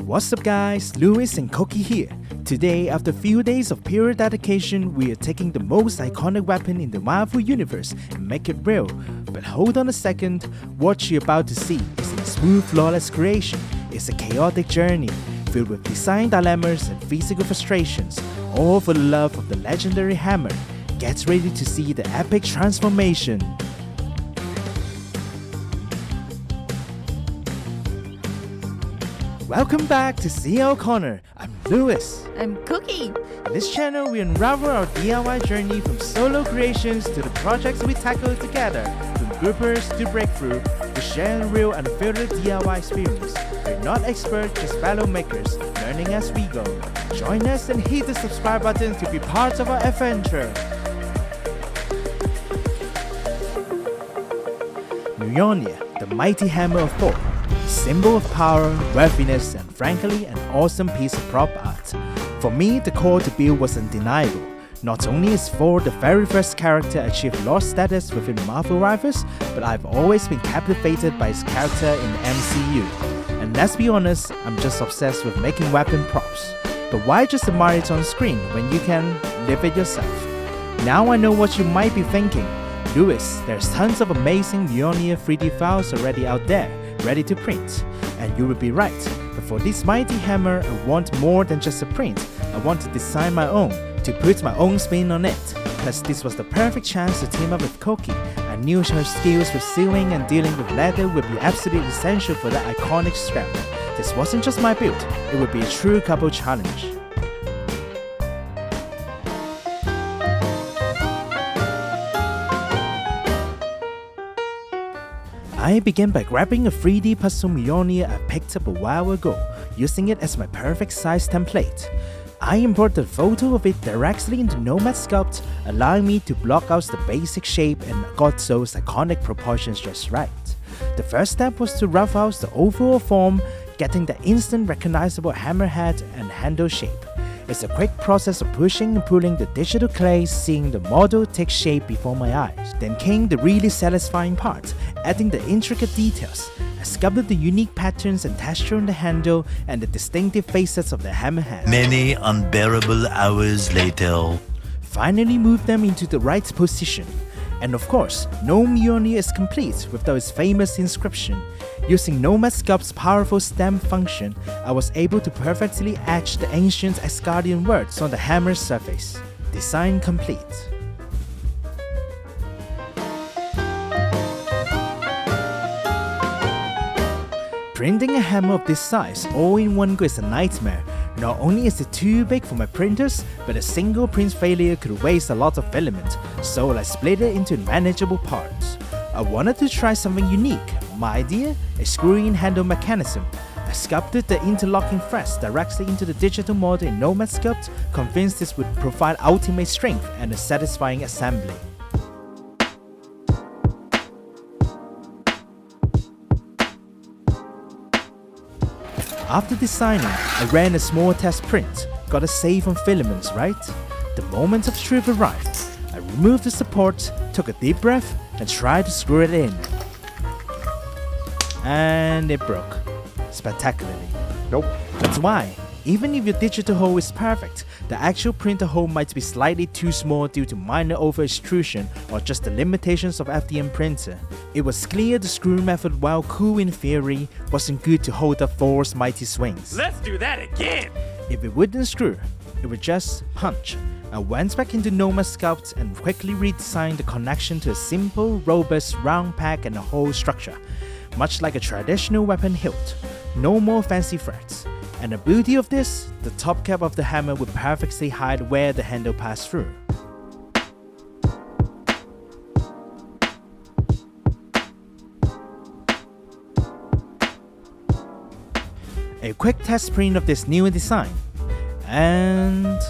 What's up guys, Lewis and Koki here. Today, after a few days of pure dedication, we are taking the most iconic weapon in the Marvel universe and make it real. But hold on a second, what you're about to see isn't a smooth, flawless creation. It's a chaotic journey, filled with design dilemmas and physical frustrations, all for the love of the legendary hammer. Get ready to see the epic transformation. Welcome back to CL Corner. I'm Lewis. I'm Cookie. In this channel, we unravel our DIY journey from solo creations to the projects we tackle together, from groupers to breakthrough, to share real and unfiltered DIY experience. We're not experts, just fellow makers, learning as we go. Join us and hit the subscribe button to be part of our adventure. Mjolnir, the mighty hammer of Thor. Symbol of power, worthiness, and frankly, an awesome piece of prop art. For me, the core to build was undeniable. Not only is Thor the very first character to achieve Lord status within Marvel rivals, but I've always been captivated by his character in the MCU. And let's be honest, I'm just obsessed with making weapon props. But why just admire it on screen when you can live it yourself? Now I know what you might be thinking. Lewis, there's tons of amazing Mjolnir 3D files already out there, ready to print. And you will be right, but for this mighty hammer I want more than just a print. I want to design my own, to put my own spin on it. Plus this was the perfect chance to team up with Koki. I knew her skills with sewing and dealing with leather would be absolutely essential for that iconic strap. This wasn't just my build, it would be a true couple challenge. I began by grabbing a 3D puzzle Mjolnir I picked up a while ago, using it as my perfect size template. I imported a photo of it directly into Nomad Sculpt, allowing me to block out the basic shape and got those iconic proportions just right. The first step was to rough out the overall form, getting the instant recognizable hammerhead and handle shape. It's a quick process of pushing and pulling the digital clay, seeing the model take shape before my eyes. Then came the really satisfying part, adding the intricate details. I sculpted the unique patterns and texture on the handle and the distinctive facets of the hammerhead. Many unbearable hours later. Finally moved them into the right position. And of course, no Mjolnir is complete without its famous inscription. Using Nomad Sculpt's powerful stamp function, I was able to perfectly etch the ancient Asgardian words on the hammer's surface. Design complete. Printing a hammer of this size all in one go is a nightmare. Not only is it too big for my printers, but a single print failure could waste a lot of filament, so I split it into manageable parts. I wanted to try something unique. My idea? A screw-in handle mechanism. I sculpted the interlocking threads directly into the digital model in Nomad Sculpt, convinced this would provide ultimate strength and a satisfying assembly. After designing, I ran a small test print. Gotta save on filaments, right? The moment of truth arrived. I removed the support, took a deep breath, and tried to screw it in. And it broke. Spectacularly. Nope. That's why, even if your digital hole is perfect, the actual printer hole might be slightly too small due to minor over extrusion or just the limitations of FDM printer. It was clear the screw method, while cool in theory, wasn't good to hold up Thor's mighty swings. Let's do that again! If it wouldn't screw, it would just punch. I went back into Nomad Sculpt and quickly redesigned the connection to a simple, robust round pack and a hole structure, much like a traditional weapon hilt. No more fancy threads. And the beauty of this, the top cap of the hammer would perfectly hide where the handle passed through. A quick test print of this new design. And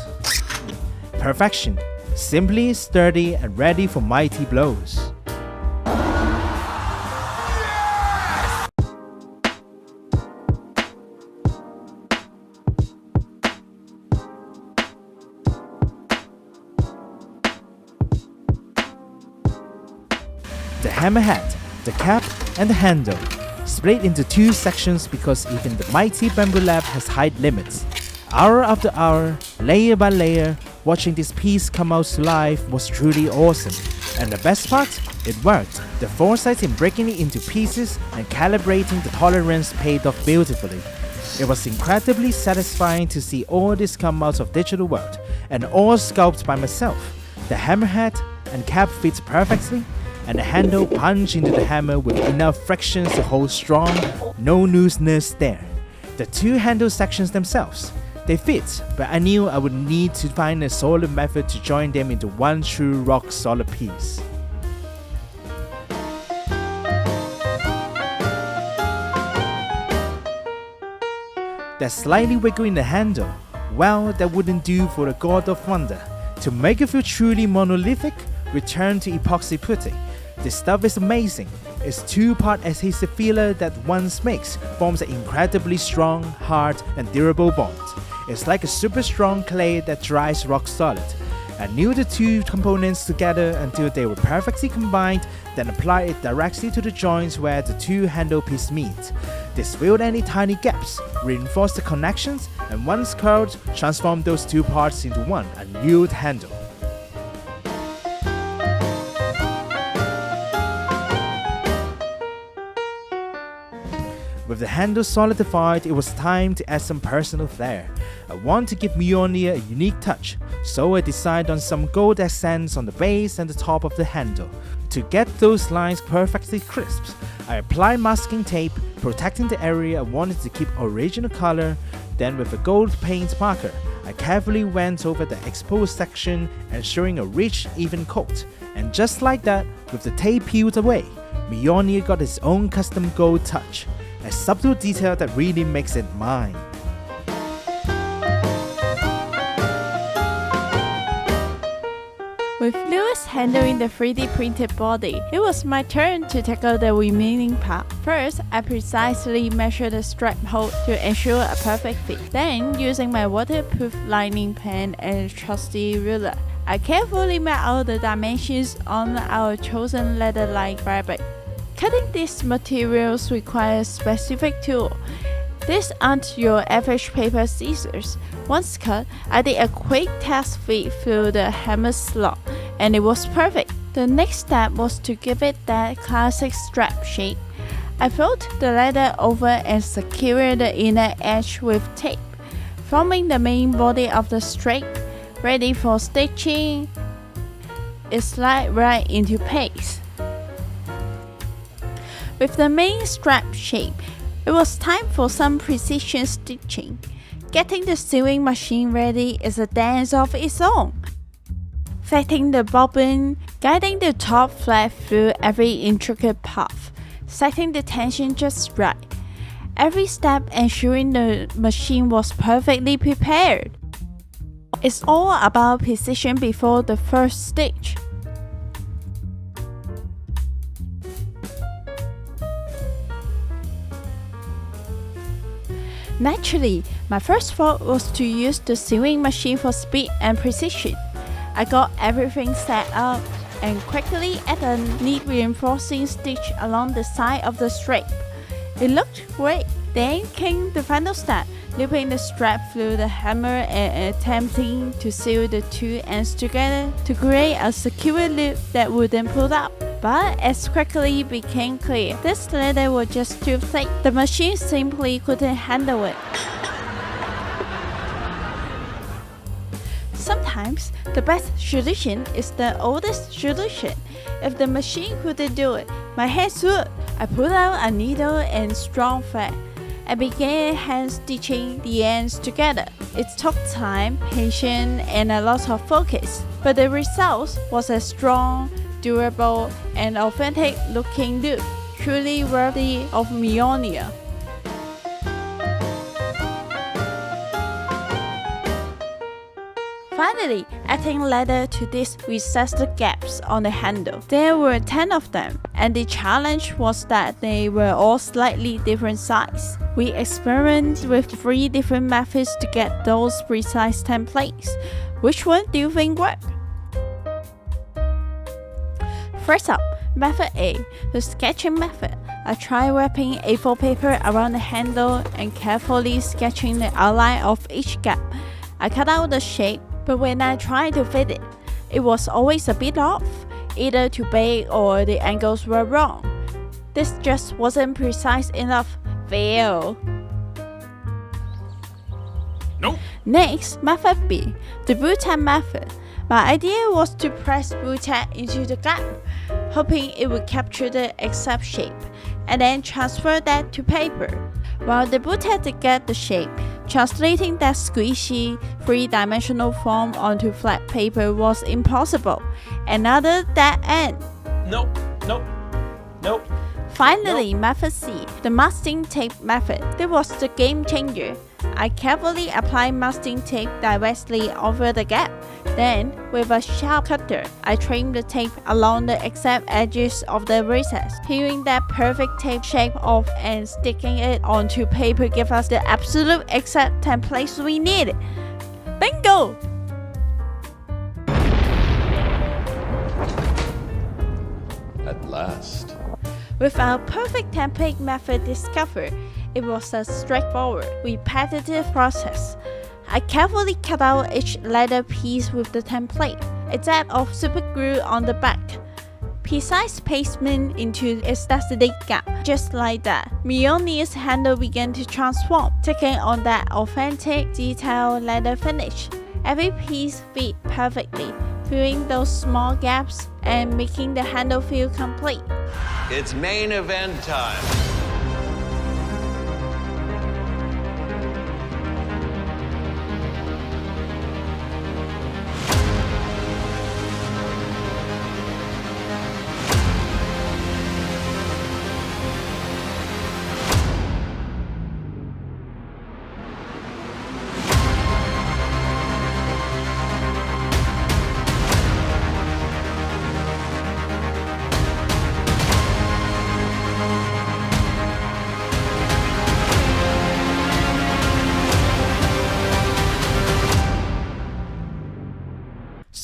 perfection. Simply, sturdy, and ready for mighty blows. The hammerhead, the cap, and the handle. split into 2 sections because even the mighty bamboo lab has height limits. Hour after hour, layer by layer, watching this piece come out to life was truly awesome. And the best part? It worked. The foresight in breaking it into pieces and calibrating the tolerance paid off beautifully. It was incredibly satisfying to see all this come out of digital world, and all sculpted by myself. The hammerhead and cap fits perfectly, and the handle punch into the hammer with enough frictions to hold strong, no looseness there. The 2 handle sections themselves, they fit, but I knew I would need to find a solid method to join them into one true rock solid piece. That slightly wiggle in the handle, well, that wouldn't do for the God of Wonder. To make it feel truly monolithic, return to epoxy putty. This stuff is amazing. Its 2-part adhesive filler that once makes forms an incredibly strong, hard, and durable bond. It's like a super strong clay that dries rock solid. I knew the 2 components together until they were perfectly combined, then applied it directly to the joints where the 2 handle pieces meet. This filled any tiny gaps, reinforced the connections, and once curled, transformed those 2 parts into one annealed handle. With the handle solidified, it was time to add some personal flair. I want to give Mjolnir a unique touch, so I decided on some gold accents on the base and the top of the handle. To get those lines perfectly crisp, I applied masking tape, protecting the area I wanted to keep original color. Then with a gold paint marker, I carefully went over the exposed section, ensuring a rich, even coat. And just like that, with the tape peeled away, Mjolnir got its own custom gold touch. A subtle detail that really makes it mine. With Lewis handling the 3D printed body, it was my turn to tackle the remaining part. First, I precisely measured the strap hole to ensure a perfect fit. Then, using my waterproof lining pen and trusty ruler, I carefully mapped out the dimensions on our chosen leather-like fabric. Cutting these materials requires specific tool. These aren't your average paper scissors. Once cut, I did a quick test fit through the hammer slot, and it was perfect. The next step was to give it that classic strap shape. I folded the leather over and secured the inner edge with tape, forming the main body of the strap. Ready for stitching, it slides right into place. With the main strap shape, it was time for some precision stitching. Getting the sewing machine ready is a dance of its own. Fitting the bobbin, guiding the top flap through every intricate path, setting the tension just right. Every step ensuring the machine was perfectly prepared. It's all about precision before the first stitch. Naturally, my first thought was to use the sewing machine for speed and precision. I got everything set up and quickly added a neat reinforcing stitch along the side of the strap. It looked great. Then came the final step, looping the strap through the hammer and attempting to sew the 2 ends together to create a secure loop that wouldn't pull out. But as quickly became clear, this leather was just too thick. The machine simply couldn't handle it. Sometimes, the best solution is the oldest solution. If the machine couldn't do it, my hands would. I pulled out a needle and strong thread. I began hand stitching the ends together. It took time, patience, and a lot of focus, but the result was a strong, durable, and authentic looking look, truly worthy of Mjolnir. Finally, adding leather to these recessed gaps on the handle. There were 10 of them, and the challenge was that they were all slightly different size. We experimented with 3 different methods to get those precise templates. Which one do you think worked? First up, method A, the sketching method. I tried wrapping A4 paper around the handle and carefully sketching the outline of each gap. I cut out the shape, but when I tried to fit it, it was always a bit off, either too big or the angles were wrong. This just wasn't precise enough. Fail. Nope. Next, method B, the blue tack method. My idea was to press blue tack into the gap, hoping it would capture the exact shape, and then transfer that to paper. While the blue tack did get the shape, translating that squishy, three-dimensional form onto flat paper was impossible. Another dead end. Nope. Nope. Nope. Finally, method C, the masking tape method. This was the game changer. I carefully applied masking tape directly over the gap. Then, with a sharp cutter, I trimmed the tape along the exact edges of the recess. Peeling that perfect tape shape off and sticking it onto paper gave us the absolute exact template we needed. Bingo! At last. With our perfect template method discovered, it was a straightforward, repetitive process. I carefully cut out each leather piece with the template, a dab of super glue on the back, precise placement into its designated gap. Just like that, Mjolnir's handle began to transform, taking on that authentic, detailed leather finish. Every piece fit perfectly, filling those small gaps and making the handle feel complete. It's main event time.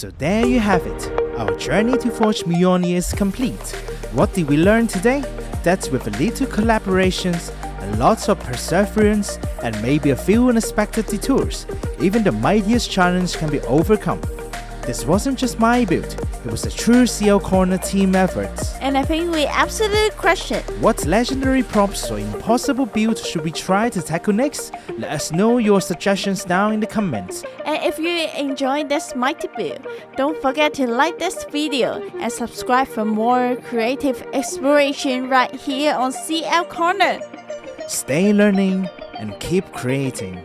So there you have it. Our journey to forge Mjolnir is complete. What did we learn today? That with a little collaborations, and lots of perseverance, and maybe a few unexpected detours, even the mightiest challenge can be overcome. This wasn't just my build, it was a true CL Corner team effort. And I think we absolutely crushed it. What legendary props or impossible build should we try to tackle next? Let us know your suggestions down in the comments. And if you enjoyed this mighty build, don't forget to like this video and subscribe for more creative exploration right here on CL Corner. Stay learning and keep creating.